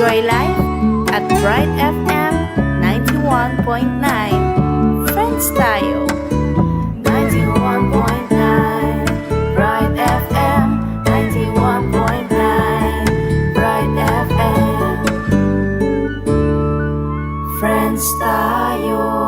Enjoy life at Bright FM 91.9. Friends tayo. 91.9 Bright FM 91.9 Bright FM. Friends tayo.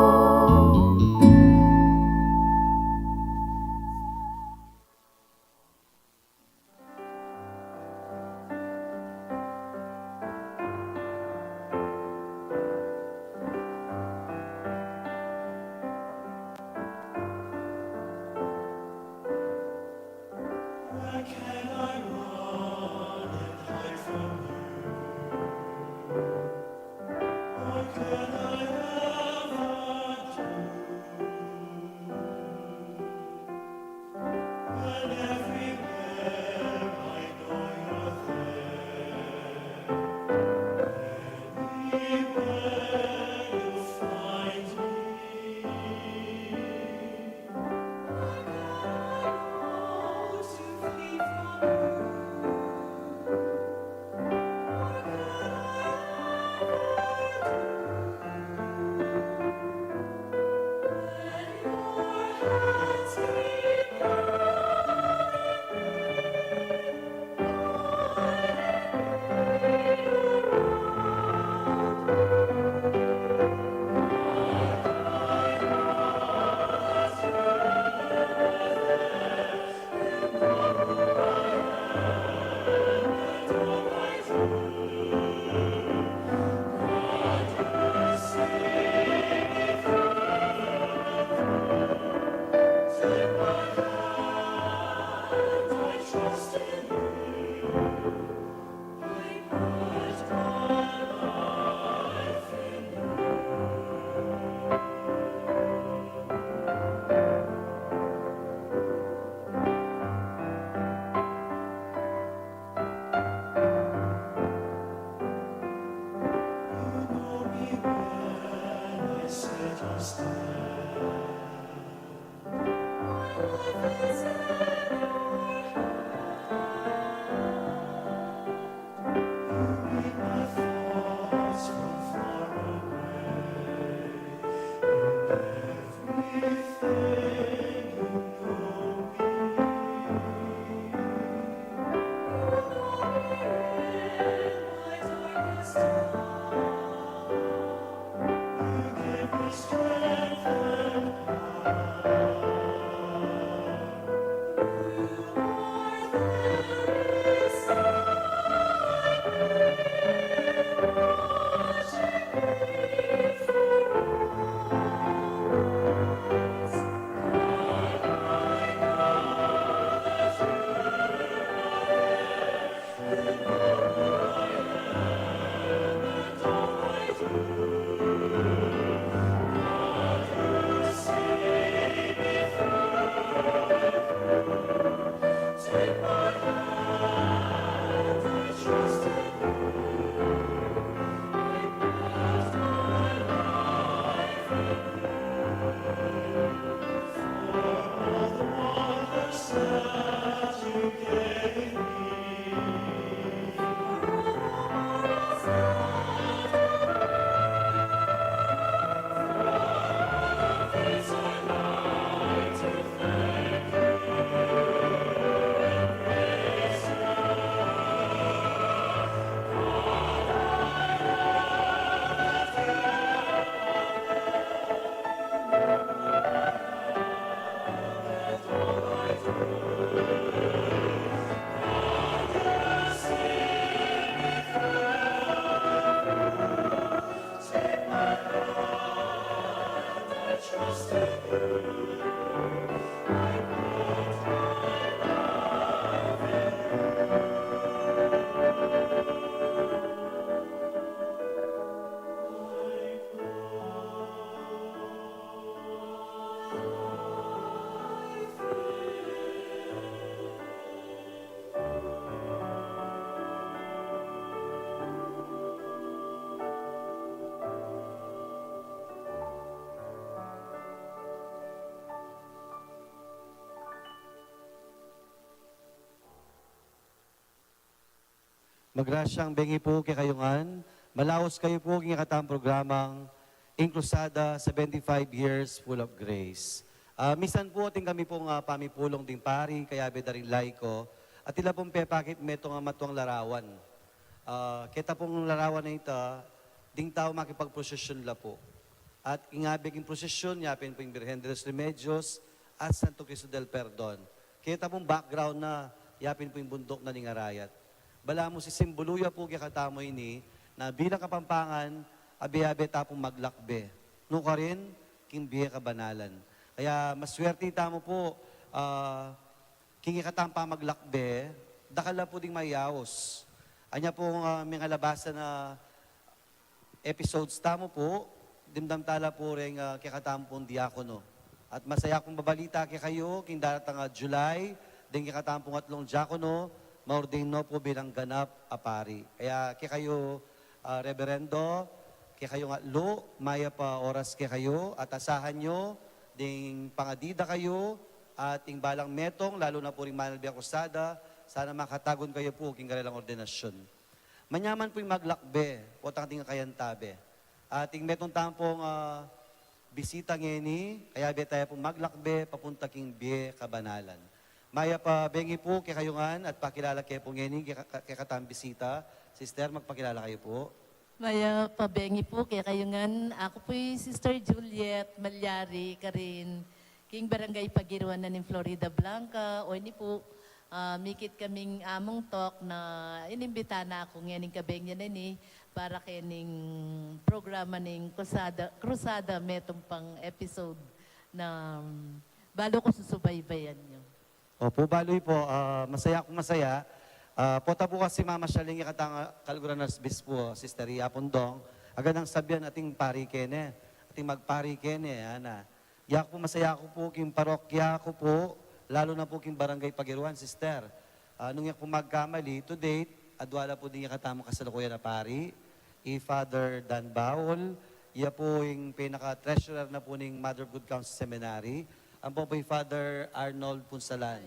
Magrasyang bengi po kay kayungan. Malaos kayo po king katang programang Inclusada 75 Years Full of Grace. Misan po ting kami pong pamipulong ding pari, kaya bedaring laiko. At ila pong pepakit meto nga matuang larawan. Kita pong larawan na ito, ding tao makipagprosesyon la po. At ingabig yung prosesyon, yapin po yung Birhen de los Remedios at Santo Cristo del Perdon. Kita pong background na yapin po yung bundok na lingarayat. Bala mo si simboluya po katamo ini na bilang kapampangan, abi-abi tapong maglakbe. Nung ka rin, kimbihe kabanalan. Kaya maswerte tamo po, kingikatampa maglakbe, dakala po ding mayaos. Anya po mga labasan na episodes tamo po, dimdam tala po rin kikatampong diakono. At masaya kong babalita kay kayo, king daratang July, din kikatampong atlong diakono, maordino po bilang ganap apari. Kaya kay kayo, reverendo, kay kayo nga lo, maya pa oras kay kayo, at asahan nyo, ding pangadida kayo, at ing balang metong, lalo na po rin Manalbi Acosada, sana makatagon kayo po, king garilang ordinasyon. Manyaman po yung maglakbe, o tang kayantabe. At ing metong tampong bisita ngeni, kaya be tayo pong maglakbe, papunta king biye kabanalan. Maya pa bengi po kay kayungan at pakilala kayo po ngeni kay katang bisita. Sister, magpakilala kayo po. Maya pabengi po kay kayungan. Ako po yung Sister Juliet Malyari Karin. King Barangay Pagiruan na ng Florida Blanca. O ini po, mikit kaming among talk na inimbita na ako ngayon kabeng niya nini para kaning programa ng Crusada metong pang episode na balo ko susubaybayan nyo. Opo, baloy po. Masaya akong masaya. Pota po kasi Mama Shaling katang Kalguran Nasbis po, Sister Ria Pondong. Agad ang sabihan ating pari kene, ating magpari kene. Ana. Yak po masaya ako po, king parokya ko po, lalo na po king Barangay Pagiruan, Sister. Nung yak po magkamali, to date, adwala po din katamo kasalukuyan na pari, Father Dan Baul, iya po yung pinaka-treasurer na po ng Mother of Good Counsel Seminary, ang po yung Father Arnold Punsalan.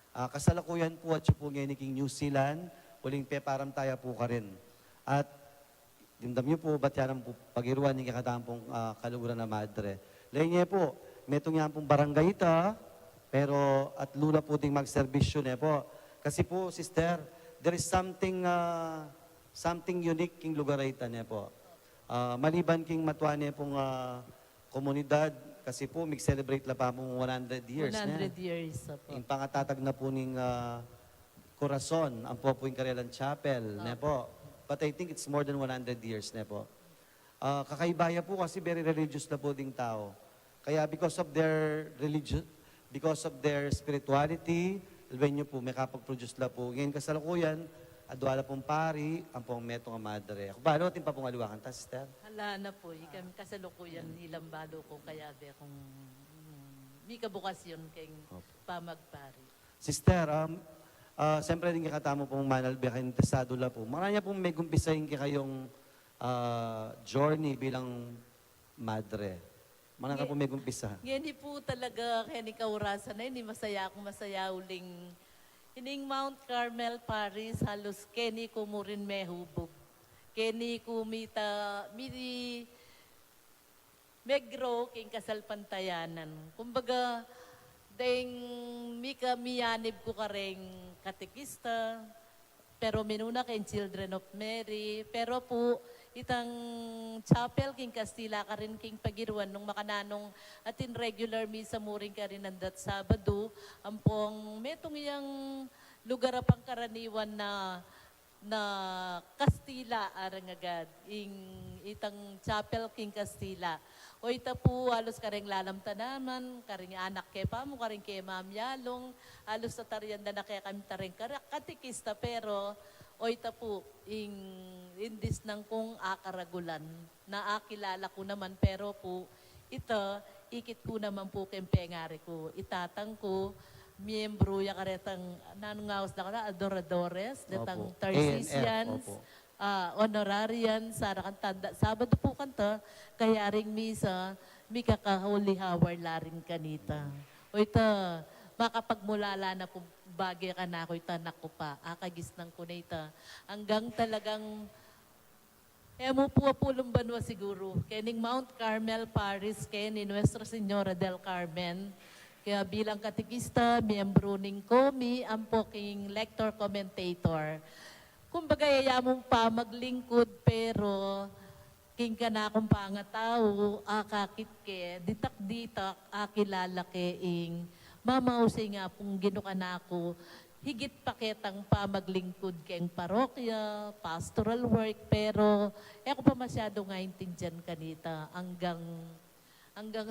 Kasalukuyan po at siya po ngayon king New Zealand, uling peparam tayo po ka rin. At dimdam niyo po, ba't yan ang pagiruan ng kakatampong kaluguran na madre. Lainye po, metong yan pong barangay ita, pero at lula po ding magserbisyo niya po. Kasi po, sister, there is something unique king lugar ita niya po. Maliban king matuan niya pong komunidad, kasi po, mag-celebrate la pa mong 100 years. 100 years. Opo. Yung pangatatag na po ng Corazon, ang po yung Karelan Chapel, ne po. But I think it's more than 100 years, ne po. Kakaibaya po kasi very religious na po ding tao. Kaya because of their religion, because of their spirituality, when nyo po may kapag-produce na po. Ngayon kasalukuyan, adwala pong pari, ang pong metong madre. Ako ba, ano ating pa pong aliwakan ta, sister? Hala na po, kami kasalukuyan ilang balo ko kaya be kung may kabukasyon kay pamagpari. Sister, siyempre din katamo pong Manalbi kayong tesado la po. Maranya pong may gumpisahin kayong journey bilang madre. Maranya pong may gumpisa. Ngayon po talaga kaya ni kaurasan na hindi masaya akong masaya uling ining Mount Carmel, Paris, halos keni ko mo rin may hubog. Keni ko miti megro king kasalpantayanan. Kumbaga, dahing mika miyanib ko ka rin katekista, pero minuna kay Children of Mary, pero po, itang chapel king Castilla ka rin king Pagiruan nung makananong atin regular misa mo rin ka rin nandat Sabado ampong metong yang lugar pang karaniwan na Castilla arang agad itang chapel king Castilla o ita po halos karing lalamtanaman karing anak ke pa mo karing ke Ma'am Yalong halos sa tarian na kaya kami taring katikista pero o ita po, indis ng kung akaragulan, na akilala ko naman, pero po, ito, ikit ko naman po kempengari ko. Itatang ko, miyembro ya karetang, nanungawas na ka na, adoradores, datang Tarsisians, honorarian, sara kan tanda. Sabado po kanta, kaya ring misa, mi kakahuli hawar larin kanita. O ito, makapagmulala na po bagay ka na ako itanak ko pa, akagis ng kunita. Hanggang talagang mo po pulong banwa siguro. Kening Mount Carmel, Paris, kening Nuestra Señora del Carmen. Kaya bilang katikista, miyembro ng COMI, ang poking lector commentator. Kumbaga, mong pa maglingkod, pero king ka na akong pangatao, akakit ke, ditak-ditak, akilala ke ing, mamausay nga pong ginuka na ako, higit pa kitang pa maglingkod keng parokya, pastoral work, pero ako pa masyado nga intindihan kanita hanggang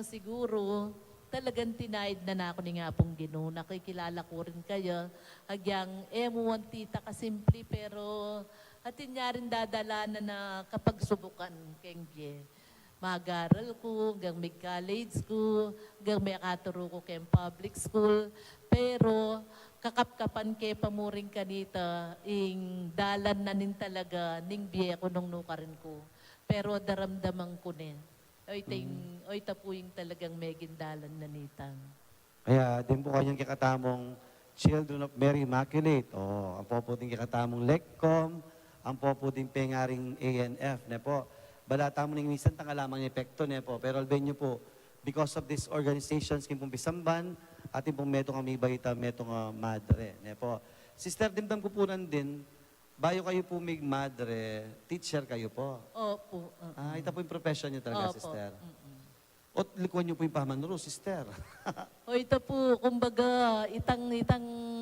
siguro talagang tinaid na ako ni nga pong Ginoo. Nakikilala ko rin kayo. Hagyang emuan tita kasimple pero atin niya rin dadala na kapag subukan keng mag-aral ko, hanggang may college ko, hanggang may katuro ko keng public school. Pero kakapkapan kay pamuring kanita, ing dalan na nin talaga, ning biye ko nung nukarin ko. Pero daramdaman ko nin. Oy tapuing talagang megin dalan na nitang. Kaya din po kanyang kikatamong Children of Mary Immaculate. Ang po po din kikatamong LECCOM, ang po po din pengaring ANF. Ne po. Balata mo ning minsan tanga lamang epekto ne po. Pero alben nyo po, because of these organizations, kin pong bisamban, atin pong metong amibay metong madre. Ne po. Sister, dimdam ko po din, bayo kayo po mig madre, teacher kayo po. Opo. Ito po yung profession niyo talaga, Opo. sister. O likuan niyo po yung pamanuro, sister. O ito po, kumbaga, itang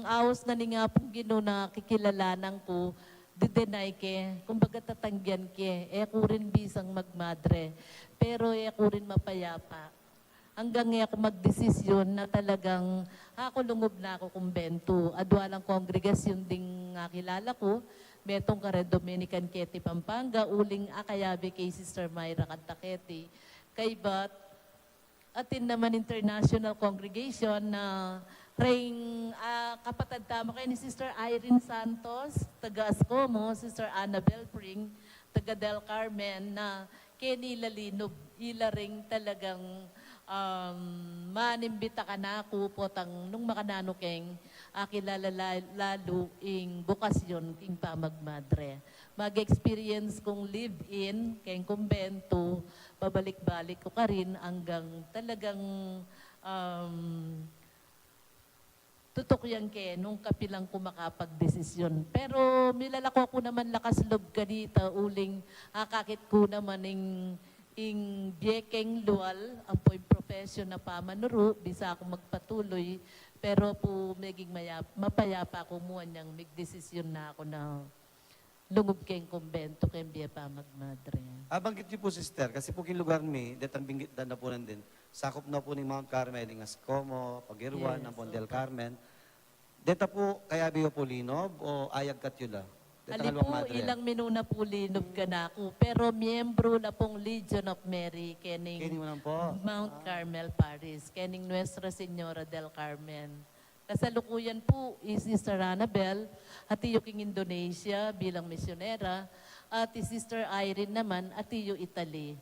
awas na ni nga pong Ginoo na kikilalanan ko, didenay ke, kumbaga tatanggihan ke, ko rin bisang magmadre, pero ko rin mapayapa. Hanggang ako magdesisyon na talagang ako lungob na ako kumbento. Adwalang kongregasyon ding kilala ko, metong kare Dominican Keti Pampanga, uling akayabi kay Sister Myra Cantaketi. Kay Bat, atin naman international congregation na ring kapatid tama kayo ni Sister Irene Santos, taga Ascomo, Sister Annabel Pring, taga Del Carmen, na kenila linob, ila ring talagang manimbita ka na ako po nung makanano keng kilala lalo ing bukasyon king pamagmadre. Mag-experience kong live-in keng kumbento, pabalik-balik ko ka rin hanggang talagang tutok yan ke nung kapilang ko makapag-desisyon. Pero milalako ko naman lakas loob ka dito, uling kakit ko naman ing biekeng luwal, ang po yung profession na pamanuro, bisa ako magpatuloy, pero po maging mapayapa ko mo niyang magdesisyon na ako na lungob keng kumbento keng biya pa magmadre. Banggit niyo po, sister, kasi po king lugar mi, detang binggit na po din, sakop na po ni Mount Carmel, ng Ascomo, Pagirwan, ng Del Carmen. Deta po, kaya biyo po linob o ayag katyula? Ali po, ilang minuna po linob ka na ako. Pero miyembro na pong Legion of Mary, kening Kini mo lang po. Mount Carmel, Paris, kening Nuestra Señora del Carmen. Kasalukuyan po, is Sister Annabel, hatiyo king Indonesia bilang misyonera, at Sister Irene naman, hatiyo Italy.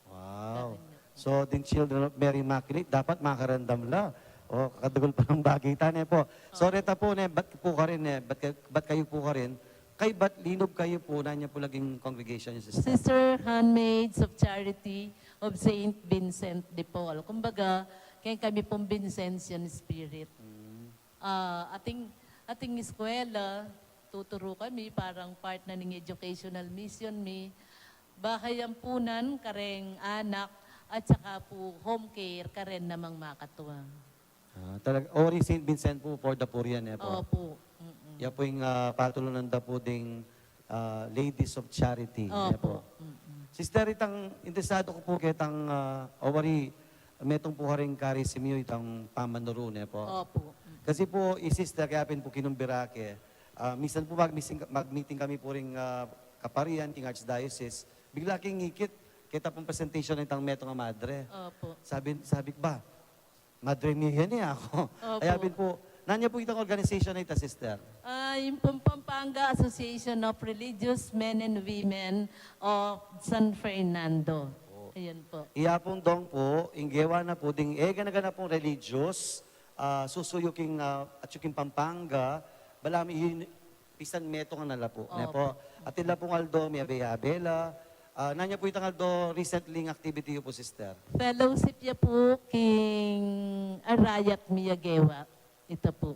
Wow. So, din Children of Mary Immaculate, dapat makarandam la. Kakadugol pa ng bagay tane po. So, reta po, ba't po ka rin, ba't kayo po ka rin? Kay ba't linob kayo po, nanya po laging congregation niyo, sister? Sister Handmaids of Charity of Saint Vincent de Paul. Kumbaga, kaya kami pong Vincentian Spirit. Ating eskwela, tuturo kami, parang part na ng educational mission mi. Bahay ampunan, kareng anak, at saka po home care, karen namang makatuwa. Ori St. Vincent po, for the poor yan po. Opo. Yan po yung patulunan da po ding Ladies of Charity. Yan po. Opo. Sister, itang interesado ko po kitang awari, metong po ka rin karisimiyo itang pamanuro niya po. Opo. Kasi po, sister, kaya po kinumbirake. Minsan po mag-meeting kami po rin kaparian, king Archdiocese. Bigla king ngikit, kita pong presentation ng metong madre. Opo. Sabi ba, madre niya yan ako. Opo. Kaya po, nanya po itang organization na ito, sister? Yung Pampanga Association of Religious Men and Women of San Fernando. Ayan po. Iyapong dong po, inggewa na po, ding ganagana pong religious, susuyuking at yuking Pampanga, balami yun, pisan meto nga nala po. Ne po. At ila pong aldo, may abela. Nanya po itang aldo, recently ng activity po, sister. Fellowship niya po king Arayat Miyagewa. Ito po.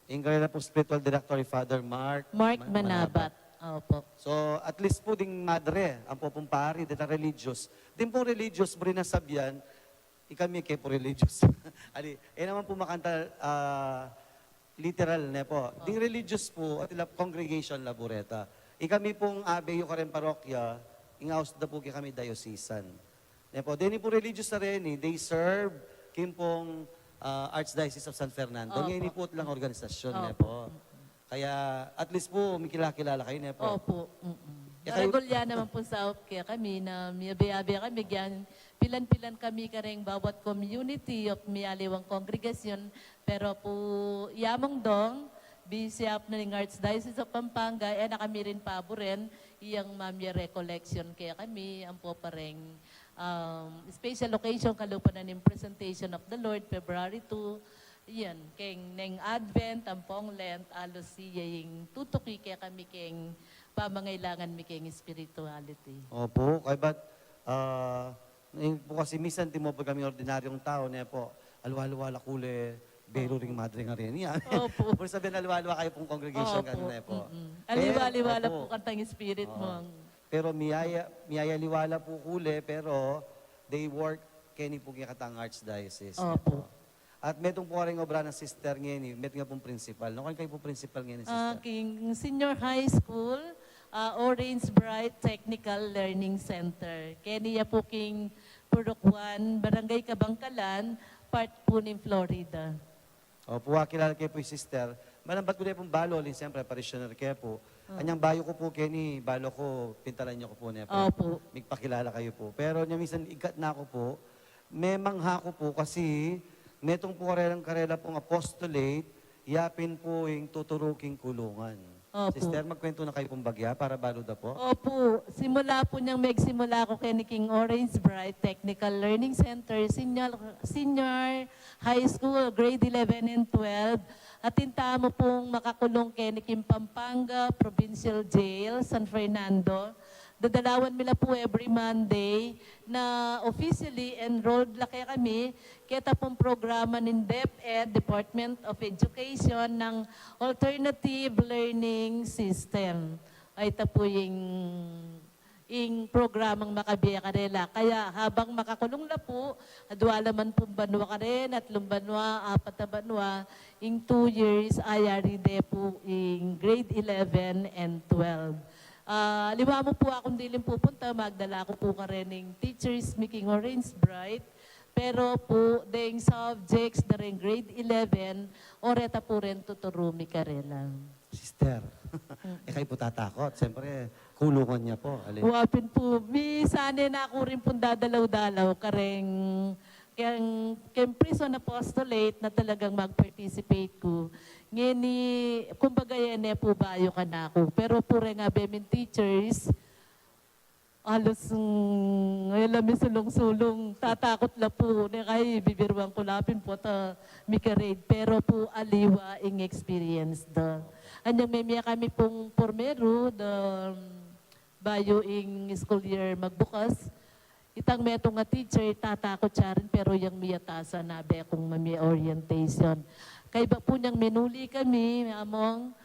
Yung kaya po spiritual director, Father Mark. Mark Manabat. Opo. So, at least po ding madre, ang po pong pari, dita religious. Din po religious, buri na sabyan, ikami kay po religious. Ali, naman po makanta, literal na po. Ding religious po, at ila congregation laboreta. Ikami pong abe yung karen parokya, ingaos na po kami diocesan. Ne po, din po religious na rin, they serve kim pong Archdiocese of San Fernando. Opo. Ngayon po lang organisasyon, ne Opo. po. Kaya at least po, may kilala kayo, ne po. Opo. Eh, kayo- Naragulya naman po sa kaya kami na miyabi-abi kami yan. Pilan-pilan kami kareng bawat community of miyaliwang kongregasyon. Pero po yamong dong, Bishop na ng Archdiocese of Pampanga, na kami rin paboren, iyang mamya recollection kaya kami, ang po pareng special occasion kalupa na ng presentation of the Lord, February 2, yan, keng neng Advent, tampong Lent, alos siya yung tutuki kaya kami keng pamangailangan mi keng spirituality. Opo, kaya ba't, yung po kasi minsan, di mo po kami ordinaryong tao, ne po, alwa-alwa lakule, bero ring madre nga rin. Yan. Opo. Por sabihin, alwa-alwa kayo pong congregation, Opo. kanina po. Aliwa-liwala Opo. po kantang spirit mo. Pero miyaya liwala po kule, pero they work kini po katang Archdiocese. Opo. At metong po rin obra ng sister ngayon, met nga pong principal. No, kayo po principal ngayon, sister. King Senior High School, Orange Bright Technical Learning Center. Kaya po king Purok 1, Barangay Kabangkalan, part po ng Florida. Opo, kilala kayo po yung sister. Malambat ko na pong balo, siyempre, parishioner kayo po. Anyang bayo ko po, Kenny, balo ko, pintalan niyo ko po niya po. Opo. Magpakilala kayo po. Pero niya minsan ikat na ako po, may mangha ko po kasi netong po karela pong apostolate, yapin po yung tuturuking kulungan. Opo. Sister, magkwento na kayo pong bagya para balo da po. Opo, simula po niyang magsimula ko kay ni King Orange Bright Technical Learning Center, senior high school, grade 11 and 12. At tinta mo pong makakulong kay ni Kim Pampanga, Provincial Jail, San Fernando. Dadalawan nila po every Monday na officially enrolled la kaya kami kita pong programa ng DepEd, Department of Education ng Alternative Learning System. Ay ito po yung programang makabiya karela. Kaya habang makakulong na po, adwala man po banwa ka rin, at lumbanwa, apat na banwa, in 2 years, ayari de po in grade 11 and 12. Liwa mo po akong dilim pupunta, magdala ko po ka rin ng teachers making Orange Bright, pero po, ding subjects na rin grade 11, oreta po rin tuturumi ka rin lang. Sister, kayo po tatakot. Siyempre, kulungan niya po. Alin. Huwapin po, sana na ako rin pong dadalaw-dalaw, kareng prison apostolate na talagang mag-participate ko. Ngayon, kumbaga yan po bayo ka na ako. Pero po rin nga bemin teachers, halos ngayon may sulong-sulong, tatakot la po. Kaya bibirwang ko lapin po ta mikarade. Pero po aliwa ing experience da. Anyang may miya kami pong pormero, the bayo ing school year magbukas. Itang metong nga teacher, tatakot siya rin, pero yung miyatasa na be kung mami orientation. Kaya ba po niyang menuli kami, among,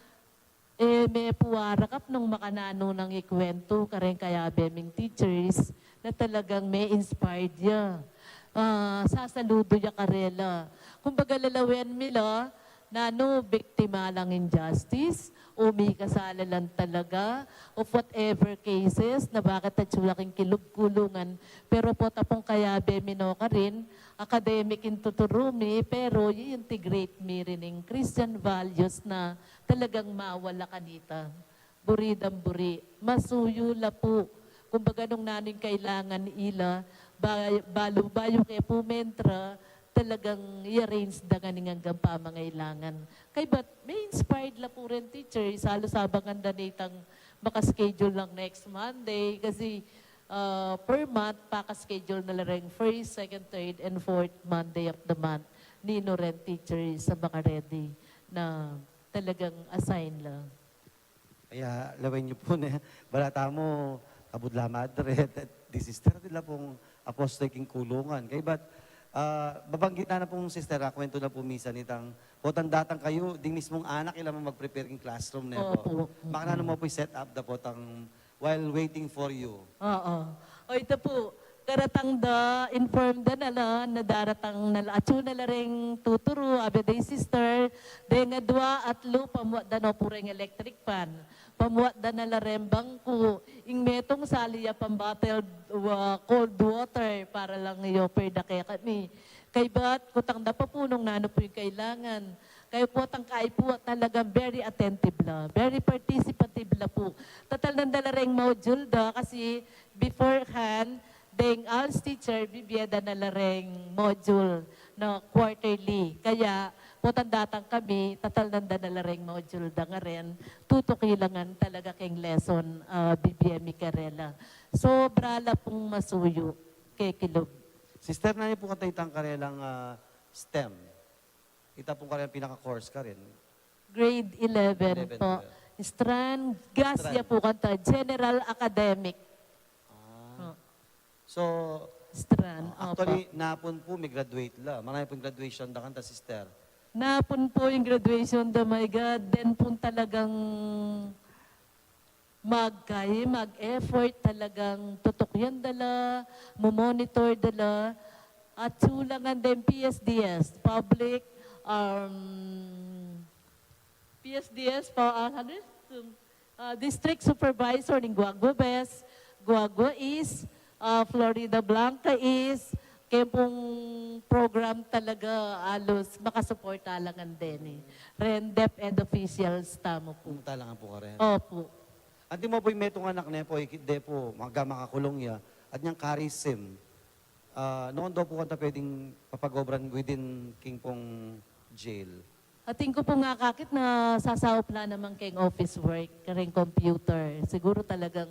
may puwarakap nung makanano ng ikwento, karen kaya beming teachers, na talagang may inspired ya. Sasaludo ya karela. Kung baga lalawin nila, na no biktima lang injustice, kasala lang talaga, of whatever cases, na bakit at sulaking kilugkulungan, pero po tapong kaya bemino ka rin, academic intuturumi, pero i-integrate mi rin ng Christian values na talagang mawala kanita. Buridang buri, masuyo la po. Kumbaga nung naning kailangan ila, bayo kay pumentra, talagang i-arrange da nga hanggang pamangailangan. Kaya ba't may inspired la po rin teacher, salo sabang ang danitang makaschedule lang next Monday kasi per month, pakaschedule na lang first, second, third, and fourth Monday of the month. nino ren teacher sa makaredy na talagang assign lang. Kaya lawin niyo po na balata mo, kabudla madre, di sister nila pong apostolic kulungan. Kaya ba't babanggit na pong sister, kwento na po misa nitang, potang datang kayo, ding mismong anak, ilang mo mag-prepare yung classroom na po. Opo. Baka na mo po set up na potang while waiting for you. Oo. O ito po, karatang da, inform da nala, na daratang nala, atyo nala ring tuturo, abeday sister, de nga dua at lu, pamuat da no pureng electric pan, pamuat da nala ring bangko, ing metong saliya pambattled cold water, para lang iyo perda kaya kami. Kay ba't, kutang da pa punong nano po yung kailangan. Kayo po tangkay po talagang very attentive la, very participative la po. Total nandala ring module da kasi beforehand, ding als teacher, bibiyada na lareng module na quarterly. Kaya, putang datang kami, tatal nanda na lareng module da nga rin, tutukilangan talaga keng lesson, BBM Karela. Sobra la pong masuyo kay Kilog. Sister, na niyo po katay itang karelang STEM. Ita pong karelang pinaka-course ka rin. Grade 11 po. Strand, Gasya po kanta, General Academic. So, Strand, actually, napon po may graduate la. Marami pong graduation da kanta, sister. Napon po yung graduation, oh my God, then po talagang mag-effort talagang tutok yan dala, monitor dala, at sulangan din PSDS, Public, PSDS, District Supervisor ng Guagua West, Guagua East, Florida Blanca is, kaya pong program talaga alos makasuporta langan din eh. Rendep and officials tamo po. Pumunta lang po ka rin. Opo. Anti mo po yung metong anak na po, ikide po, makakulong ya, at niyang karisim. Noon daw po kanta pwedeng papagobran within king pong jail. Ating ko po nga kakit na sasawap na naman kayong office work, karing computer. Siguro talagang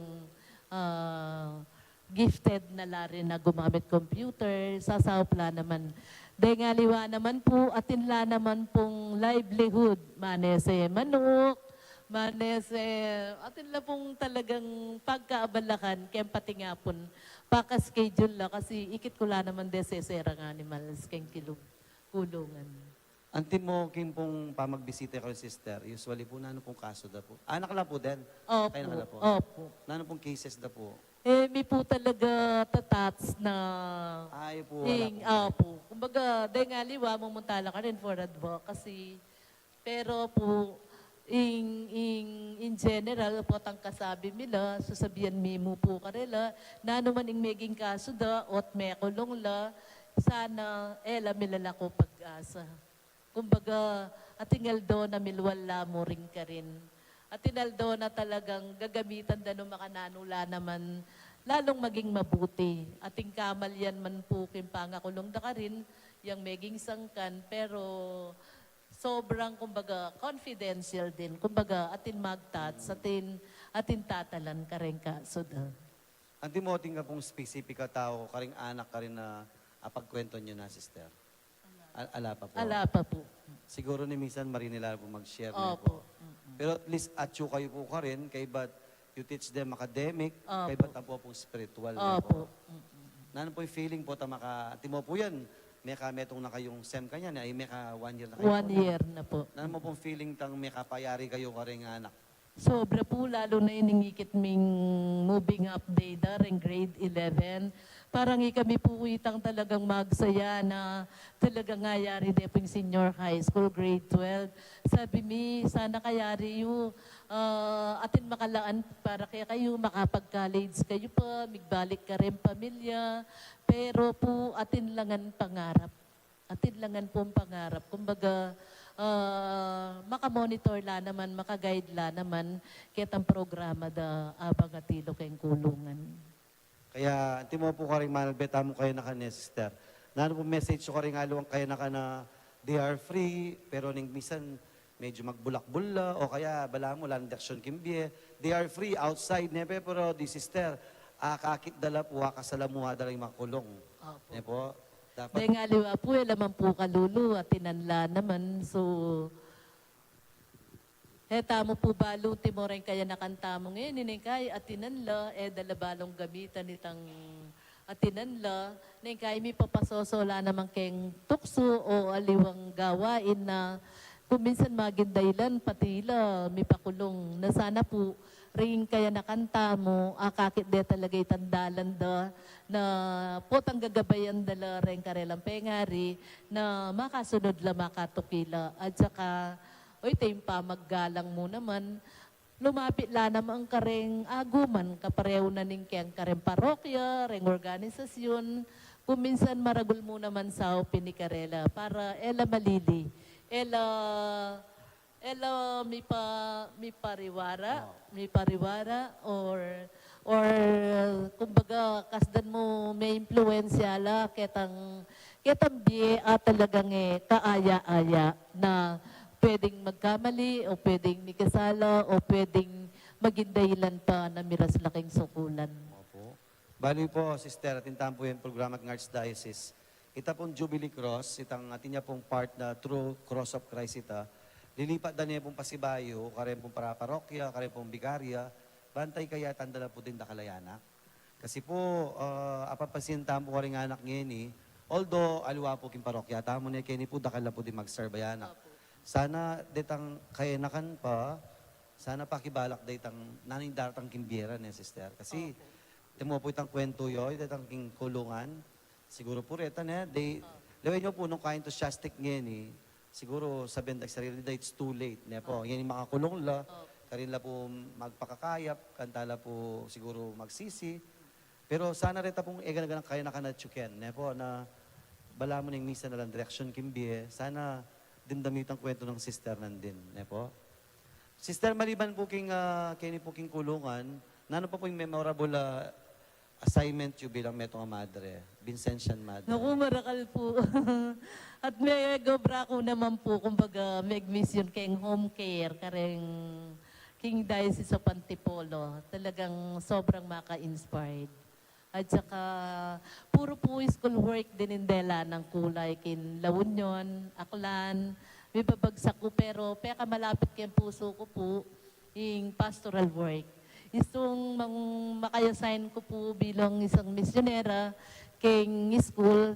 gifted na lari na gumamit computer, sasawpla naman. Dahil nga liwa naman po, atinla naman pong livelihood. Manese manok, manese, atinla pong talagang pagkaabalakan, kaya pati nga po, paka-schedule la, kasi ikit ko la naman deseserang animals, kayong kulungan. Anti mo king pong pamagbisita ko sister, usually po nano pong kaso da po. Anak lang po din. Opo, Kayo na po. opo. Nano pong cases da po. May po talaga tatats na Ay po, wala po. po. Kumbaga, dahil nga liwa, mumunta lang ka rin for advocacy. Pero po, in general, po tang kasabi nila, sasabihan mo po karela, na naman ing meging kaso da, ot may kulong la, sana, milala ko pag-asa. Kumbaga, atingal do na milwala mo rin ka rin. Atinal do na talagang gagamitan da no makananula naman, lalong maging mabuti. Ating kamal yan man po kimpangakulong da ka rin, yung meging sangkan, pero sobrang, kumbaga, confidential din. Kumbaga, atin magtats, atin tatalan ka rin kaso da. Anti mo ting ka pong specific ka tao, karing anak ka rin na pagkwento nyo na, sister. Ala pa po. Ala pa po. Siguro ni minsan marinila po mag-share na Opo. po. Pero at least atyo kayo po ka rin, kay ba't you teach them academic, Opo. kay ba't po pong spiritual na Opo. po. Nano po yung feeling po, timo po yan, may metong na kayong SEM kanya, ay may 1 year na kayo. 1 year na po. Nano mo pong feeling tang may kapayari kayo ka rin anak? Sobra po, lalo na iningikit ming moving up day ring grade 11. Parang kami po itang talagang magsaya na talagang ngayari deping senior high school, grade 12. Sabi mi, sana kayari yung atin makalaan para kaya kayo makapag-college kayo pa, migbalik ka rin pamilya. Pero po atin langan pangarap. Atin langan po ang pangarap. Kumbaga, makamonitor la naman, makaguide la naman, kitang programa da abang atilo kayong kulungan. Kaya, timo po ka rin manalbeta mo kayo na sister. Nano po message ko rin alawang kayo na they are free, pero ning misan medyo magbulak-bula, o kaya bala mo, lang daksyon kimbie. They are free outside, nepe, pero di sister, kakit dala po, kasalamuha dala yung makulong. Opo. Ne po? Dapat Dahil nga liwa po, laman po kalulu at tinanla naman. So, tamo po balo, timorin kaya nakanta mo ngayon, kay at tinanla, dalabalong gamitan nitang at tinanla, kay may papasosola naman keng tukso o aliwang gawain na kung minsan magindaylan, patila, may pakulong na sana po ring kaya nakanta mo, kakit de talaga itandalan da, na potang gagabayan dala rin karelang pengari, na makasunod la makatukila. At saka, tempa maggalang mo naman, lumapit la naman ka rin aguman, kapareho na ning kayang ka rin parokya, ring organisasyon, kung minsan maragul mo naman sa pinikarela, para ela malili, ela may pariwara or kumbaga kasdan mo may impluensya la ketang biye at talagang kaaya-aya na pwedeng magkamali o pwedeng mikasala o pwedeng maging dahilan pa na miras laking sukulan. Opo. Bali po, Sister, atintahan po yung programa ng Archdiocese. Ita pong Jubilee Cross, itang atin niya pong part na True Cross of Christ ita. Lilipat na niya pong pasibayo, karen pong para parokya, karen pong bigarya, bantay kaya tandala po din da kalayana. Kasi po, apapasintahan po ka rin anak ngayon although aliwa po king parokya, tamo niya kini po dakala po din mag-serve anak. Sana detang kayanakan pa, sana pakibalak detang naning daratang kimbiyera niya, Sister. Kasi, timo po itang kwento yoy, detang king kulungan, siguro po reta niya, lawin nyo po nung kain to shastik ngayon siguro sabihin da sarili da it's too late. Niya po, yan yung makakulong la, karin la po magpakakayap, kantala po siguro magsisi. Pero sana reta pong egan-egan kaya nakanatsukyan. Niya po, na bala mo ng misa na lang direksyon kimbiye, sana dindamit ang kwento ng sister nandin. Niya po. Sister, maliban po king, kini po king kulungan, nano pa po yung memorable assignment yung bilang metong madre, Vincentian Madre? Naku, marakal po. At may gobra ko naman po, kumbaga, may mission kayong home care, kareng King Diocese of Antipolo. Talagang sobrang maka-inspired. At saka, puro po school work din indela ng kulay, kin La Union, Aklan, may babagsak ko, pero peka malapit kayong puso ko po, yung pastoral work. Itong makayasign ko po bilang isang misyonera king school,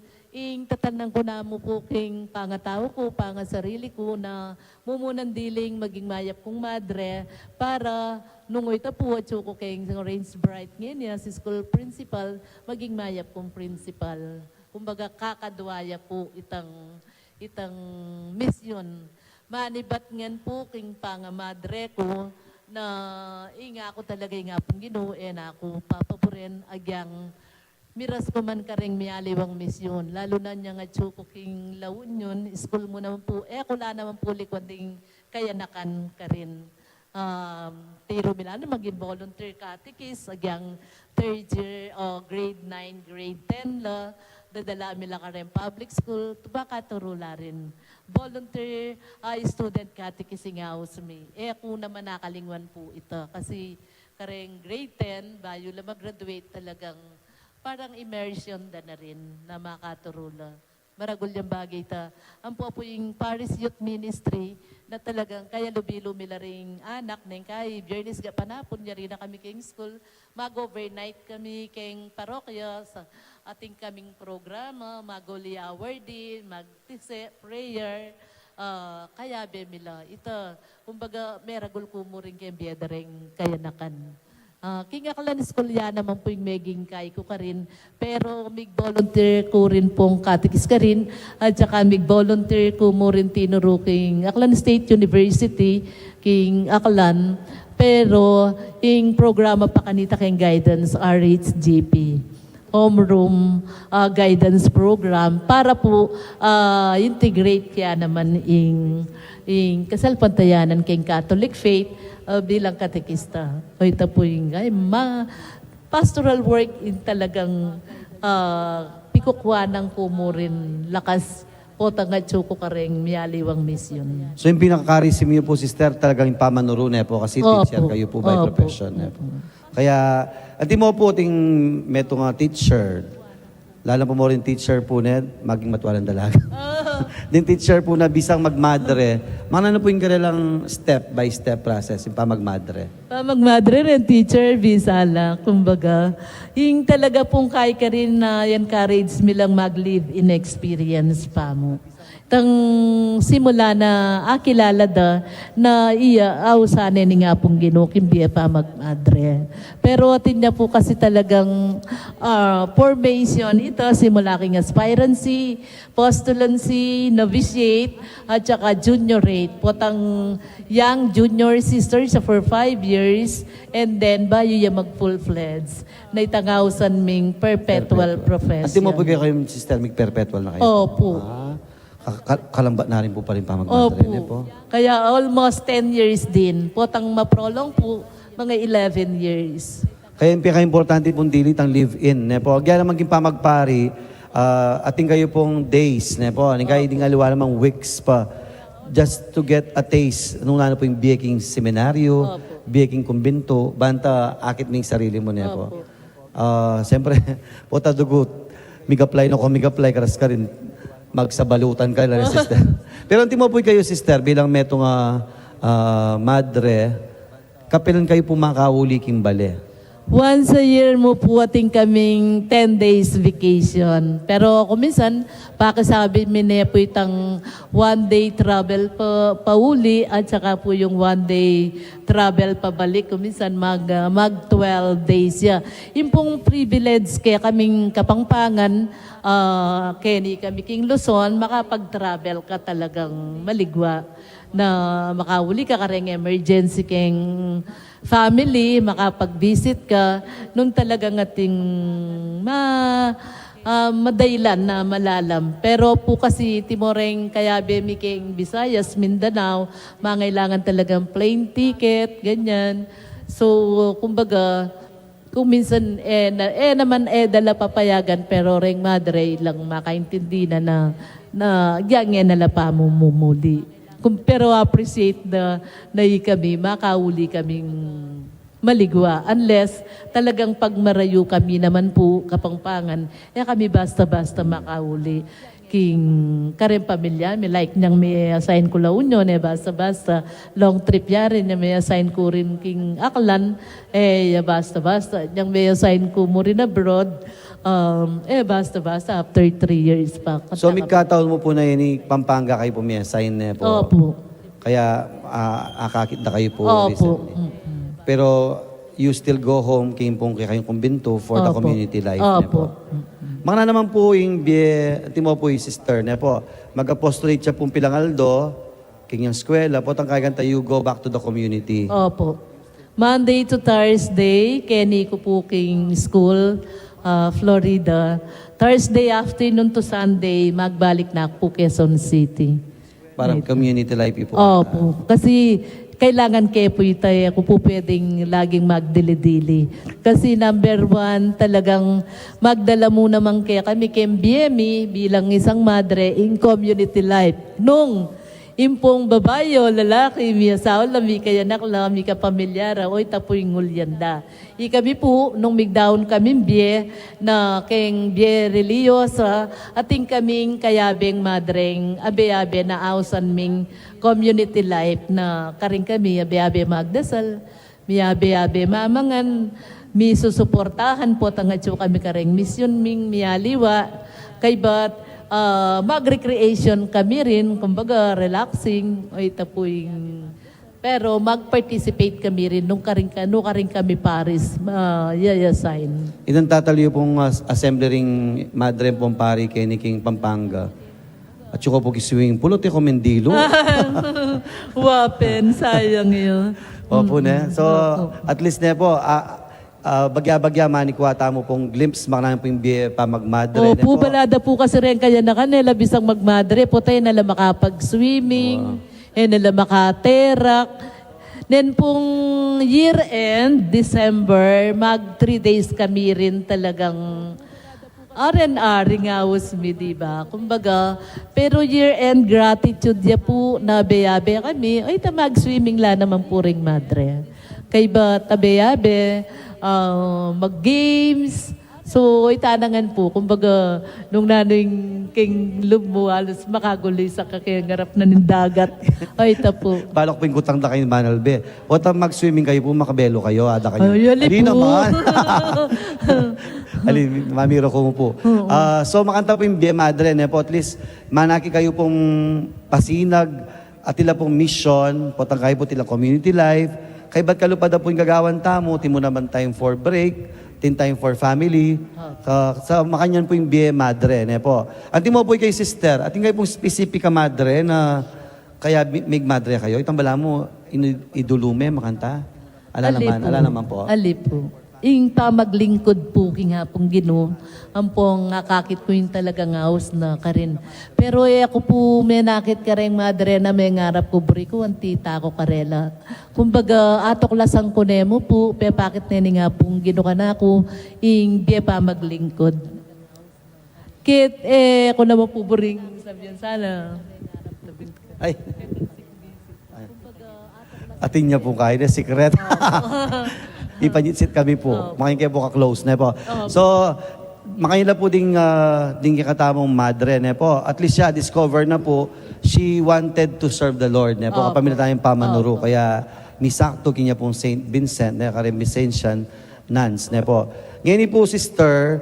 tatanang ko na mo po king pangatao ko, pangasarili ko na mumunan diling maging mayap kong madre para nungoy ta po at ko king Range Bright ngayon si school principal, maging mayap kong principal. Kumbaga kakadwaya po itang misyon. Manibat ngan po king pangamadre ko, na inga ako talaga nga pong na ako papapurin agyang miras ko man karing mialiwang misyon. Lalo na niya nga tsuko king La Union, school mo naman po, kula naman po likwanding kayanakan ka rin. Tiro Milano, maging volunteer catechist, agyang third year, grade 9, grade 10 la, dadala mila ka rin public school, baka turula rin. Volunteer student catechist nga sa me. Ako naman nakalingwan po ito. Kasi kareng grade 10, bayo lang mag-graduate talagang parang immersion na rin na makaturula. Maragul yung bagay ta. Ang po yung Paris Youth Ministry na talagang kaya lubilo mila ring anak neng kay Biyernes ga panapon niya rin na kami king school. Mag-overnight kami king parokya sa ating kaming programa, mag-holy hour din, mag-tise, prayer, kaya bemila. Ito, kumbaga, meragul ko mo rin kayong biyadaring kayanakan. King Aklan School yan naman po yung meging kay ko ka rin, pero mig-volunteer ko rin pong katikis ka rin, at saka mig-volunteer ko mo rin tinuro King Aklan State University, King Aklan, pero yung programa pa kanita kayong guidance, RHGP. Homeroom guidance program para po integrate kaya naman in kasalpantayanan kayong Catholic faith bilang katekista. O ito po yung pastoral work in talagang pikukwa ng kumurin lakas po tangatso ko kareng miyaliwang misyon. So yung pinakakarisim niyo po, Sister, talagang yung pamanurune po kasi teacher kayo po by profession. Kaya, at mo po ting meto nga teacher, Lalo po mo rin teacher po na maging matuwalang dalaga. Din teacher po na bisang magmadre. Ano po yung kanilang step by step process, yung pamagmadre? Magmadre rin, teacher, bisala. Kumbaga, yung talaga pong kaya ka rin na encourage nilang mag-live in experience pa mo. Tang simula na akilala da na iya awsanen ni nga pong ginukimbiya pa magmadre. Pero atin niya po kasi talagang formation ito simula king aspirancy, postulancy, novitiate at saka juniorate. Potang young junior sister siya for 5 years and then bayo ya mag full-fledged na itangawsan ming perpetual profession. At di mo po kayo kayong sister, perpetual na kayo? Opo. Kalamba na rin po pa rin pamagmadre niyo po. Kaya almost 10 years din. Potang maprolong po, mga 11 years. Kaya yung pinaka-importante pong dilit ang live-in. Ne po. Kaya naman yung pamagpari, ating kayo pong days. Ne po. Ating kayo din aliwa namang weeks pa. Just to get a taste. Nung ano po yung biyaking seminaryo, biyaking kumbinto, banta akit mo yung sarili mo. Ne po. Siyempre, po tadugot. Migaplay na ko, migaplay karas ka rin. Magsabalutan ka na rin, sister. Pero ang timo po kayo, sister, bilang metong madre, kapilan kayo po makauli king bale? Once a year mo po ating kaming 10 days vacation. Pero kuminsan, pakisabi minaya po itang 1 day travel pauli at saka po yung 1 day travel pabalik. Kuminsan mag 12 days ya. Yung pong privilege kaya kaming Kapampangan, Kenny kami king Luzon, makapag-travel ka talagang maligwa na makauli ka kareng emergency keng family, makapag-visit ka, nung talagang ating madailan na malalam. Pero po kasi Timoreng, Kayabe, Miking, Visayas, Mindanao, mangailangan talagang plane ticket, ganyan. So, kumbaga, kung minsan dala papayagan pero reng madre lang makaintindi na gyangyan nala pa mumuli. Pero appreciate na kami, makauli kaming maligwa. Unless talagang pagmarayo kami naman po Kapampangan, kami basta-basta makauli. King kareng pamilya, may like niyang may assign ko La Union, basta-basta. Long trip ya rin, may assign ko rin King Aklan, basta-basta. Niyang may assign ko mo rin abroad, basta-basta after 3 years pa. So, may kataon mo po na yun, Pampanga kayo po may assign na po. Opo. Kaya akakit na kayo po Opo. recently. Pero you still go home kaya kayong kumbinto for the Opo. community life. Opo. Ne po. Mga naman po yung timo po yung sister ne po. Mag-apostolate siya pong Pilangaldo, kanyang eskwela, po kaganta you go back to the community. Opo. Monday to Thursday, Kenny ko po king school, Florida. Thursday afternoon to Sunday, magbalik na ako po Quezon City. Parang community life po. Opo. Kasi kailangan kayo po tayo, ako po pwedeng laging magdili-dili. Kasi number 1, talagang magdala mo naman kaya kami KMBME bilang isang madre in community life. Nung impong babayo, lalaki, may asawa, lami kaya nakla, may kapamilyara, oy tapoy ngulyanda. Kami po, nung migdown kami biye, na keng biye religyosa, ating kaming kayabeng madreng, abe-abe na ausan ming community life na karing kami, abe-abe magdasal, may abe-abe mamangan, mi susuportahan po, tangatso kami karing mission ming miyaliwa, kay bat, mag-recreation kami rin, kumbaga relaxing, o itapuing, pero mag-participate kami rin nung karing kami Paris, yayasign. Inang tataliyo pong assembly ring madre pong pari kay ni King Pampanga. At saka po kisuwing pulot ko Mendilo. Wapen, sayang yun. Opo ne. So, at least ne po, bagya-bagya manikwata mo pong glimpse, makanaman po yung biye pa magmadre. Opo, balada po kasi rin kaya na kanila, bisang magmadre, po tayo nala makapag-swimming, nala makaterak. Then pong year-end, December, mag 3 days kami rin talagang R&R, ngawos mi, diba? Kumbaga, pero year-end gratitude ya po, nabe-abe kami, ay mag-swimming la naman po ring madre. Kay ba tabe-abe, mag-games, So, itanangan po, kumbaga, nung nanoy king lumo, halos makaguloy sa kakingarap na nindagat. Ay, ita po. Balak po yung kutang da kayo ni Manal B. O mag-swimming kayo po, makabelo kayo, ada kayo. Ay, ali Ali po. naman. Ali, mamiro ko mo po. So, makanta po yung Bia Madre, ne po, at least, manaki kayo pong pasinag, at tila pong mission, potang kayo po tila community life, kay ba't kalupad po yung gagawan tamo, timo naman time for break, time for family, sa makanyan po yung Bia Madre, ne po. Anti mo po kay sister, ating kayo pong specific ka madre na kaya mig madre kayo, itang bala mo, idulume, makanta? Ala naman po. Ali po. Ing tamaglingkod po king hapong Ginoo, ampong akakit ko yung talagang house na karin. Pero ako po may nakit ka rin madre na may ngarap ko buri ko ang tita ko karela. Kumbaga atok lasang ko nemo po, pe bakit neni nga pong Ginoo ka na ako, ing biya pa maglingkod. Kit ako naman po buring sabihan sana. Ay. Atin niya po kayo na secret. Ipanyitsit kami po. Makain kayo po ka-close na po. So, makain po ding kikatamong madre na po. At least siya, discover na po, she wanted to serve the Lord na po. Kapamila tayong pamanuro. Kaya, misakto kinya pong Saint Vincent na karin Vincentian nuns na po. Ngayon po, sister,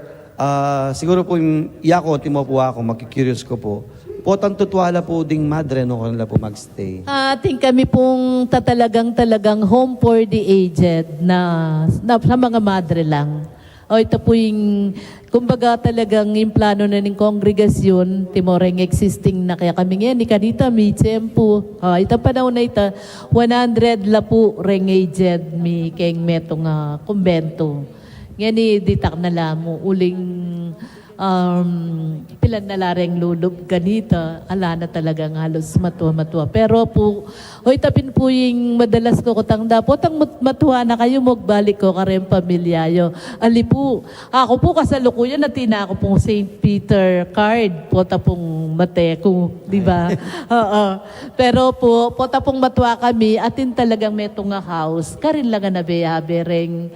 siguro po yung iyako, timo po ako, makikurious ko po. Potang tutwala po ding madre no kanila po magstay. Ating kami pong talagang home for the aged na sa mga madre lang. O ito po yung, kumbaga talagang yung plano na ng kongregasyon, timoreng existing na kaya kami ngayon, ni kanita, may tiyempo. Ito panahon na ito, 100 la po reng aged, mi keng metong kumbento. Ngayon, ditak na lamo, uling pilan na lareng lulub ganita, ala na talagang halos matuwa. Pero po, hoy tapin po yung madalas ko kutang dapat ang matuwa na kayo, magbalik ko karem pamilyayo. Ali po, ako po kasalukuyan na tina ako pong St. Peter card, po tapong mateko, di ba? Oo. Pero po tapong matuwa kami, atin talagang metong nga house, karin lang na beyabe, reng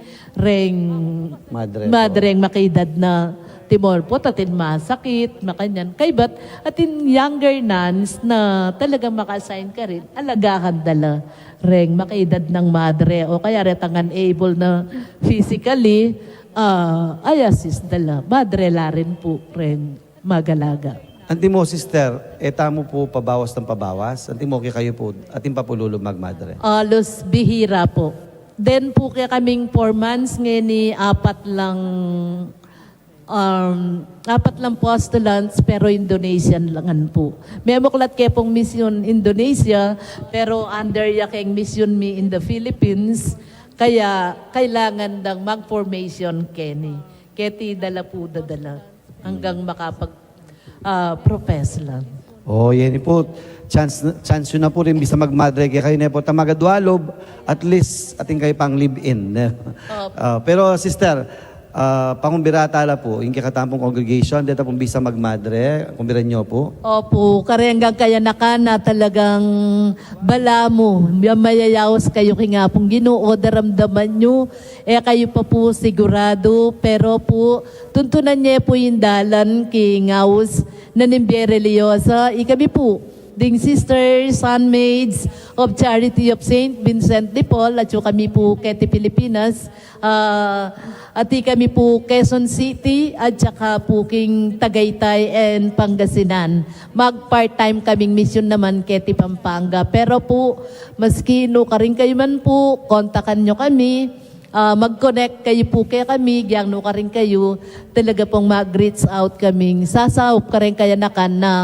madreng makaedad na timor po, tatin masakit, makanyan. Kay ba't atin younger nuns na talagang maka-assign ka rin, alagahan dala, reng makaedad ng madre, o kaya retangan able na physically, ay assist dala, madre la rin po, reng magalaga. Anti mo, sister, mo po pabawas ng pabawas. Anti mo, kayo po, ating papululog magmadre. Alos bihira po. Then po kaya kaming 4 months, ngayon apat lang postulants pero Indonesian langan po. May muklat kaya pong mission Indonesia pero under yakeng mission me in the Philippines kaya kailangan ng mag-formation Kenny. Keti dala po dadala hanggang makapag-profess lang. Oh, yan po. Chance yun na po rin bisa magmadre kayo na po tamagadwalob at least ating kayo pang live-in. Pero sister, pangumbirata la po, yung kakatampong congregation, dito pong bisa magmadre, kumbiran nyo po. Opo, karenggang kaya na talagang bala mo, mayayaos kayo kinga pong Ginoo, daramdaman nyo, kayo pa po sigurado, pero po, tuntunan niya po yung dalan kingaos na nimbiye religyosa, ikami po, ding sisters, handmaids of Charity of Saint Vincent de Paul, at yung kami po Keti Pilipinas, at kami po Quezon City, at saka po king Tagaytay and Pangasinan. Mag-part-time kaming mission naman Keti Pampanga. Pero po, maski no karing kayo man po, kontakan nyo kami, mag-connect kayo po kaya kami, gyang no ka rin kayo, talaga pong mag-reach out kaming, sasahop ka rin kaya nakan na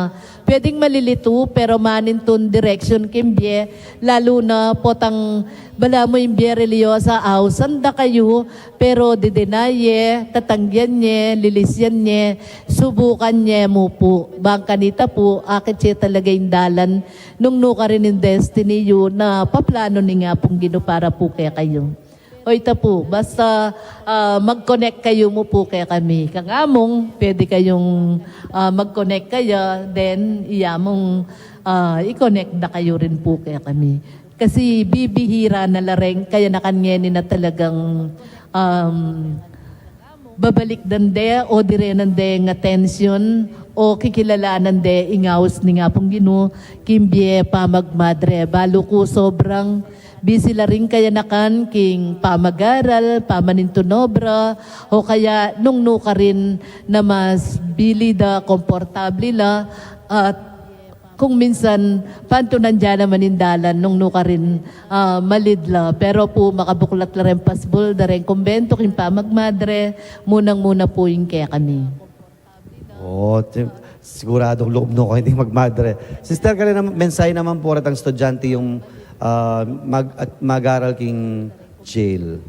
pwedeng malilito pero maninton direction kimbye, lalo na potang bala mo yung biye religyosa sanda kayo, pero didenaye, tatangyan nye, lilisyan nye, subukan nye mo po. Bangkanita po, akit siya talaga yung dalan nung nuka rin yung destiny yun na paplano ni nga pong Ginoo para po kaya kayo. O ito po, basta mag-connect kayo mo po kaya kami. Kangamong, pwede kayong mag-connect kayo, then iyamong i-connect na kayo rin po kaya kami. Kasi bibihira na lareng, kaya nakanyeni na talagang babalik dande o dire nande nga tension o kikilalanan de ingaws ni nga pong Ginoo kimbye pamagmadre balo ko sobrang busy la rin kaya nakan king pamagaral pamanintunobra o kaya nung ka rin na mas bilida komportable la at kung minsan, panto nandiyan naman indalan nung ka rin malidla. Pero po makabuklat la rin pasbol, da rin kumbento, kimpa magmadre, munang-muna po yung kaya kami. Siguradong loob no ko hindi magmadre. Sister, ka rin mensahe naman po rin ang estudyante yung mag-aral king jail.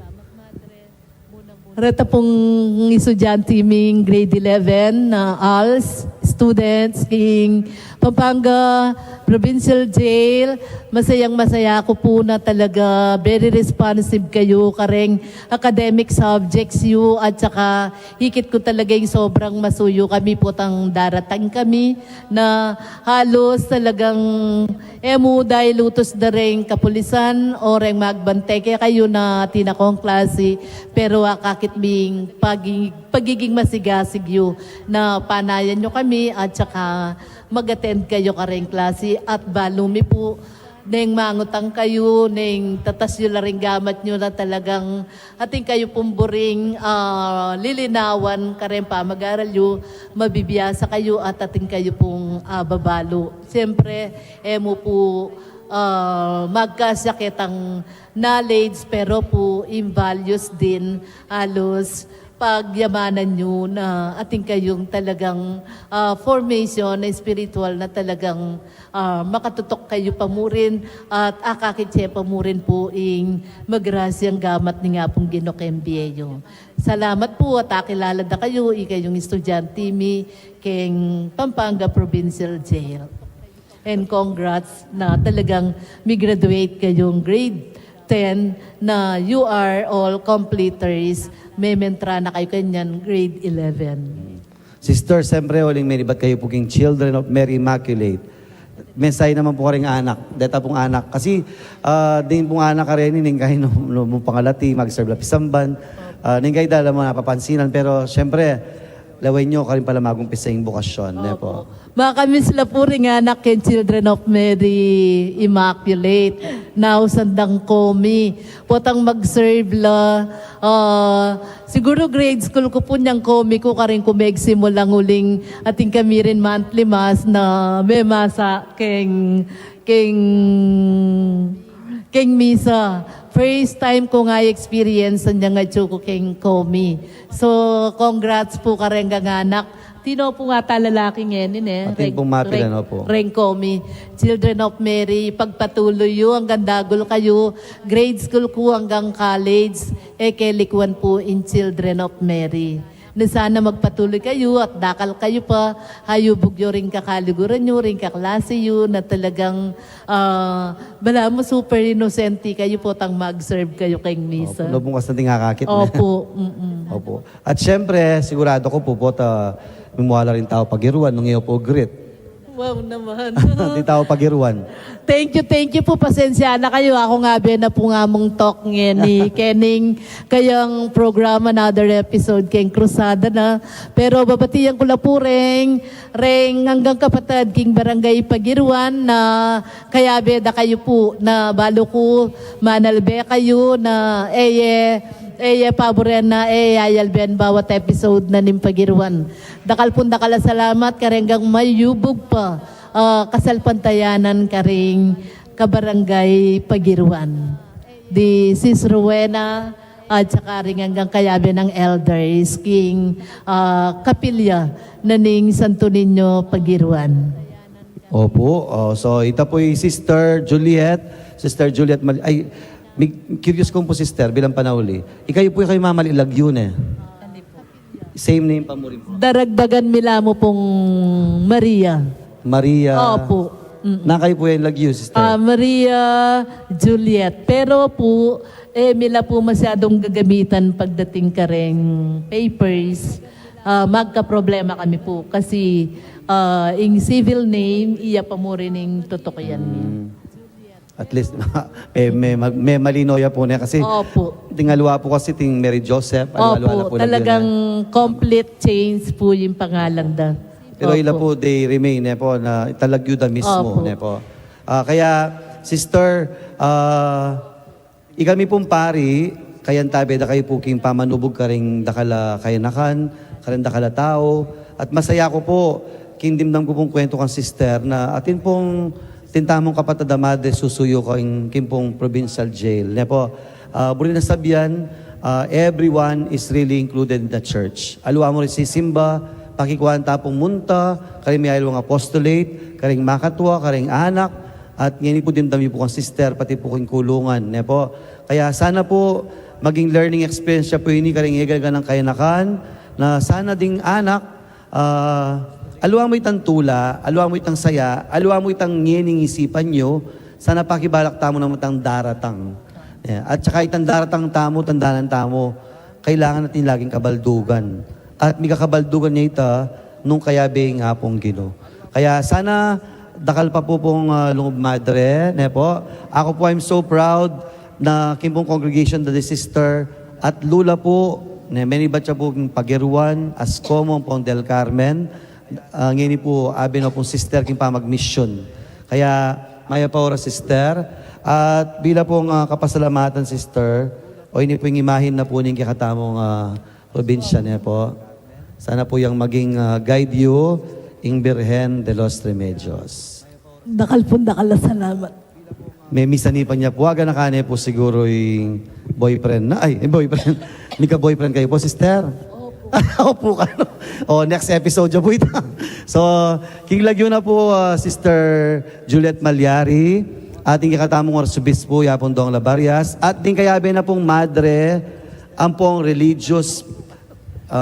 Rata pong estudyante ming grade 11 na ALS, students king Pampanga Provincial Jail. Masayang-masaya ako po na talaga very responsive kayo kareng academic subjects you at saka hikit ko talaga yung sobrang masuyo kami po tang daratang kami na halos talagang dahil lutos na rin kapulisan o rin magbantay kaya kayo na tinakong klase pero akakit ming pagiging masigasig you na panayan nyo kami at saka mag-attend kayo kareng klase at balumi po neng mangutang kayo, neng tatas yun la rin gamat nyo na talagang ating kayo pumburing lilinawan kareng pa mag-aral yun, mabibiyasa kayo at ating kayo pong babalo. Siyempre, mo po magkasakit ang knowledge pero po in values din halos pagyamanan nyo na ating kayong talagang formation na spiritual na talagang makatutok kayo pamurin at akakitse pamurin po ing magrasyang gamat ni nga pong ginokembieyo. Salamat po at akilala na kayo, ikayong estudyante mi king Pampanga Provincial Jail. And congrats na talagang may graduate kayong grade 10 na you are all completers. Mementra na kayo kanyan grade 11. Sister, siyempre, uling meribat kayo puging Children of Mary Immaculate. Mensahe naman po rin anak, deta pong anak. Kasi din pong anak ka rin, ning kayo nung pangalati, mag-serve la pisamban. Ning kayo dala mo napapansinan. Pero siyempre, laway nyo ka rin pala magumpisa yung bukasyon. Po. Makamiss la po rin anak ken Children of Mary Immaculate. Now, sandang komi. Potang mag-serve la. Siguro grade school ko po niyang komi ko karing kumegsimulang uling ating kami rin monthly mass na may masa keng misa. First time ko nga experience niya nga chuko keng komi. So, congrats po kareng anak. Tino po nga talalaki ngayon Ating pong mapilan po. Reng komi. Children of Mary, pagpatuloy yun, hanggang dagol kayo. Grade school ko hanggang college. Kelikuan po in Children of Mary. Na sana magpatuloy kayo at dakal kayo pa. Hayubog nyo rin kakaliguran nyo, rin kaklase yun na talagang bala mo super innocent kayo po tang mag-serve kayo kay misa. Opo, bukas natin kakakit. Opo. Opo. At syempre, sigurado ko po mimuhala rin tao pagiruan nung iyo po grit. Wow naman. Di tao pagiruan. Thank you po. Pasensya na kayo. Ako nga na po nga mong talk ngayon ni Kening. Kayang programa, another episode, kayang krusada na. Pero babatiyan ko la po reng hanggang kapatid, king barangay Pagiruan na kaya beda kayo po na balo ko manalbe kayo na paboren na ayalben bawat episode na nimpagiruan. Dakal salamat karenggang mayubog pa kasalpantayanan karing kabarangay Pagiruan. Di Sis Rowena at saka ring hanggang kayabe ng elders king kapilya na ning Santo Niño Pagiruan. Opo. So, ito po yung Sister Juliet. Curious kong po, sister, bilang panauli. Ikayo po kayo mamalilag yun eh. Same name pa mo rin po. Daragdagan mila mo pong Maria. Maria. Opo. Na kayo po yung lagyo, sister. Maria Juliet. Pero po, mila po masyadong gagamitan pagdating ka rin papers. Magka-problema kami po. Kasi, in civil name, iya pa mo rin yung totoo yan. At least, may malinoya po niya. Kasi, Opo. tingalwa po kasi ting Mary Joseph. Opo, talagang complete change po yung pangalan da. Pero ila Opo. po, they remain, po, na talagyuda mismo, Opo. po. Kaya, sister, ikami pong pari, kayan tabi, da kayo po king pamanubog ka rin dakala kayanakan, karin dakala tao, at masaya ko po, kindimdam ko pong kwento kang sister, na atin pong tintamong kapatid amade susuyo ko yung kimpong provincial jail. Po, buri na sabihan, everyone is really included in the church. Aluwa mo rin si Simba, pakikuhan tapong munta, karing may alawang apostolate, karing makatwa, karing anak, at ngayon po din dami po kang sister, pati po kong kulungan. Po. Kaya sana po, maging learning experience siya po ini, karing igaga ng kayanakan, na sana ding anak, aluwa mo itang tula, aluwa mo itang saya, aluwa mo itang nyening isipan nyo, sana pakibalak tamo naman itang daratang. At saka itang daratang tamo, tandanan tamo, kailangan natin laging kabaldugan. At may kakabaldugan niya ita, nung kayabe nga pong Gino. Kaya sana, dakal pa po pong lungub madre, po. Ako po, I'm so proud na kimpong congregation, the sister, at lula po, many batcha po pagiruan, as common pong Del Carmen, ngayon po, abi na pong sister, kim pa mag-mission. Kaya, maya pa ora sister, at bila pong kapasalamatan sister, o ini po yung imahin na po ning kakatamong probinsya niya po. Sana po yung maging guide you, ing Birhen de los Remedios. Dakal na salamat. May misanipan niya po. Aga na kanya po siguro yung boyfriend na. Ay, boyfriend. Hindi ka boyfriend kayo po, sister? Opo ka. Next episode niya po ito. So, kinglagyo na po, Sister Juliet Malyari, ating kakatamong Arsobispo, Yapon Dong Labarias, at din kayabe na pong madre, ang pong religious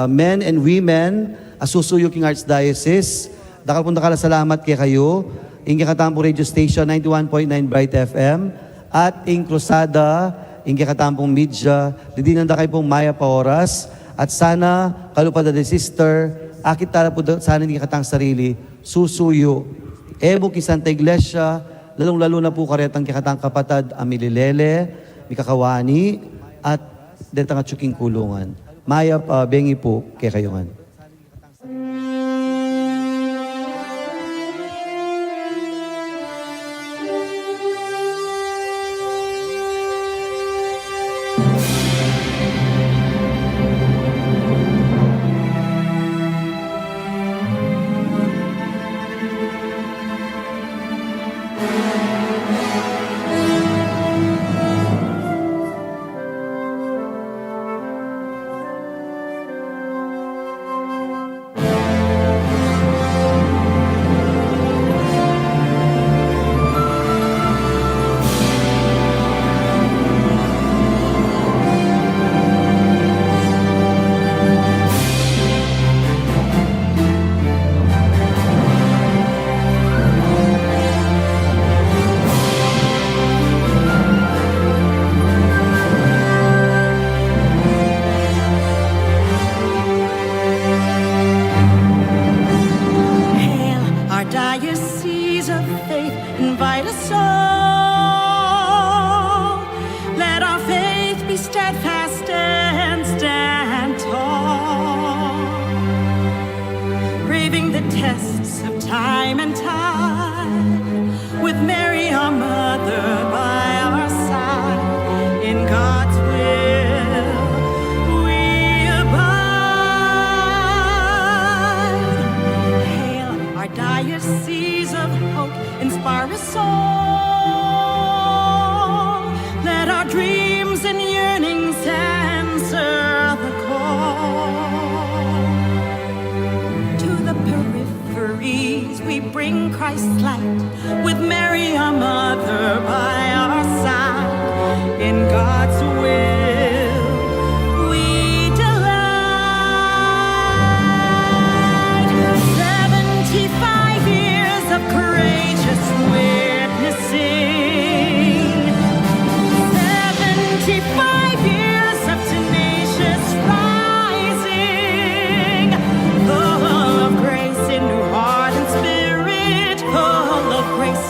men and women, asusuyo king Archdiocese. Dakal pong salamat kay kayo. Ingi Katampo Radio Station 91.9 Bright FM at ing Cruzada, ingi Katampong Media, didinan da kayo pong Maya Paoras at sana kalupada de sister, akit tala po sana hindi katang sarili, susuyo. Ebo ki Santa Iglesia, lalong-lalo na po karetang kikatang kapatad Amililele, Mikakawani, at detang atsuking kulungan. Maya bengi po kay kayongan.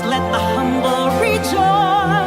Let the humble rejoice.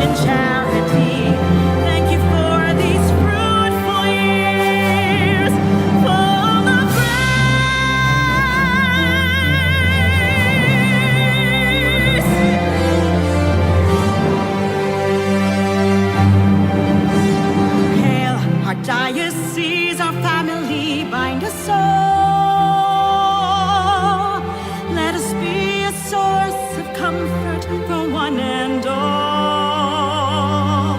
and charity. Thank you for these fruitful years, full of grace. Hail our diocese, our family, bind us all. Let us be a source of comfort for one and all.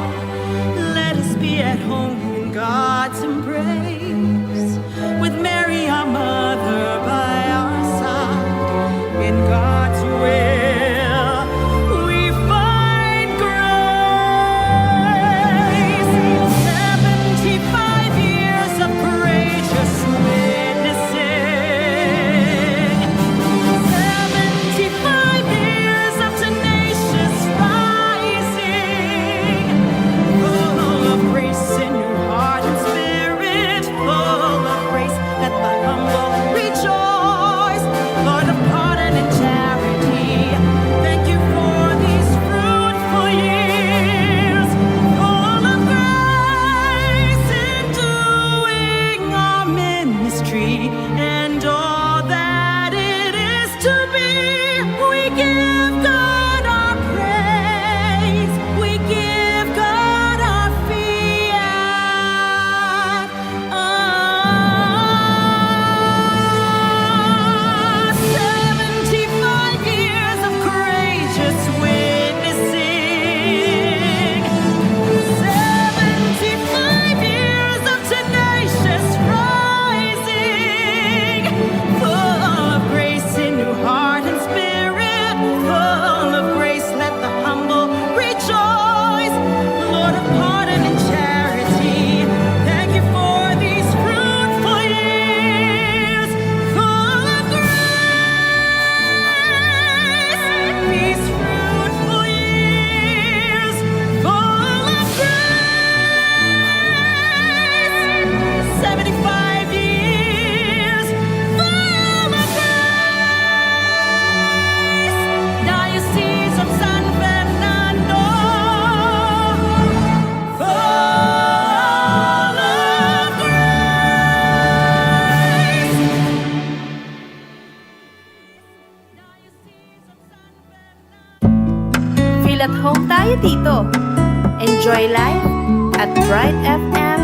Let us be at home in God's embrace, with Mary our mother by our side. In God's will we find grace. 75 years of courageous witnessing, 75 years of tenacious rising, full of grace in your heart and spirit, full of grace. Let the humble rejoice, Lord of pardon and charity. Thank you for these fruitful years, full of grace in doing our ministry and all that it is to be. We give God our praise. We give God our fiat. 75 years of courageous witnessing, 75 years of tenacious rising, full of grace in your heart and spirit, full of grace. Let the humble rejoice, Lord of pardon and charity. Thank you for these fruitful years, full of grace. These fruitful years, full of grace. 75 years, full of grace. Diocese of San Fernando, full of grace. Diocese of San Fernando. Feel at home tayo dito. Enjoy life at Bright FM